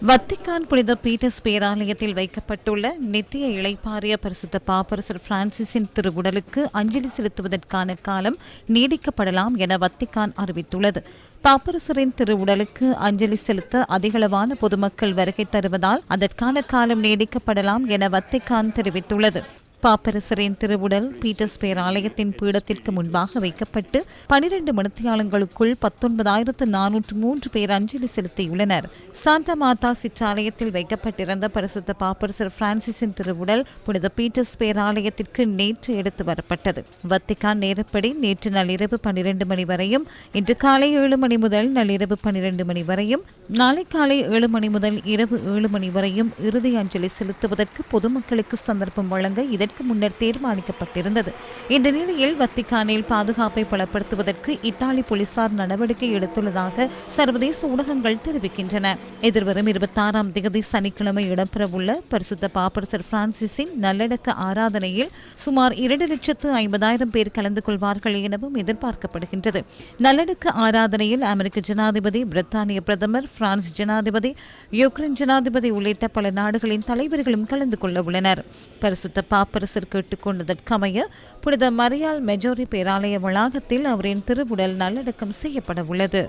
Vatican புனித Peter's பேராலயத்தில் வைக்கப்பட்டுள்ள நித்திய இளைப்பாறிய பரிசுத்த பாப்பரசர் பிரான்சிஸின் திருவுடலுக்கு அஞ்சலி செலுத்துவதற்கான காலம் நீடிக்கப்படலாம் என வத்திக்கான் அறிவித்துள்ளது. பாப்பரசரின் திருவுடலுக்கு அஞ்சலி செலுத்த அதிகளவான பொதுமக்கள் வருகை தருவதால் அதற்கான காலம் நீடிக்கப்படலாம் என வத்திக்கான் தெரிவித்துள்ளது. பாப்பரசரின் திருவுடல் பீட்டர்ஸ் பேராலயத்தின் பீடத்திற்கு முன்பாக வைக்கப்பட்டு 12 மணித்தியாலங்களுக்குள் 19,403 பேர் அஞ்சலி செலுத்தியுள்ளனர். சாண்டா மாதா சிற்றாலயத்தில் வைக்கப்பட்டிருந்த பரிசுத்த பாப்பரசர் பிரான்சிஸின் திருவுடல் புனித பீட்டர்ஸ் பேராலயத்திற்கு நேற்று எடுத்து வரப்பட்டது. வத்திக்கான் நேரப்படி நேற்று நள்ளிரவு 12 மணி வரையும், இன்று காலை 7 மணி முதல் நள்ளிரவு 12 மணி வரையும், நாளை காலை 7 மணி முதல் இரவு 7 மணி வரையும் இறுதி அஞ்சலி செலுத்துவதற்கு பொதுமக்களுக்கு சந்தர்ப்பம் வழங்க இதற்கு முன்னர் தீர்மானிக்கப்பட்டிருந்தது. இந்த நிலையில் வத்திக்கானில் பாதுகாப்பை பலப்படுத்துவதற்கு இத்தாலி போலீசார் நடவடிக்கை எடுத்துள்ளதாக சர்வதேச ஊடகங்கள் தெரிவிக்கின்றன. எதிர்வரும் 26ஆம் தேதி சனிக்கிழமை இடம்பெறவுள்ள பரிசுத்த பாப்பரசர் பிரான்சிஸின் நல்லடக்க ஆராதனையில் சுமார் 2,50,000 பேர் கலந்து கொள்வார்கள் எனவும் எதிர்பார்க்கப்படுகின்றது. நல்லடக்க ஆராதனையில் அமெரிக்க ஜனாதிபதி, பிரித்தானிய பிரதமர், பிரான்ஸ் ஜனாதிபதி, யுக்ரைன் ஜனாதிபதி உள்ளிட்ட பல நாடுகளின் தலைவர்களும் கலந்து கொள்ள உள்ளனர். பரிசுத்த பாப்பரசர் கேட்டுக்கொண்டதற்கமைய புனித மரியாள் மெஜோரி பேராலய வளாகத்தில் அவரின் திருவுடல் நல்லடக்கம் செய்யப்பட உள்ளது.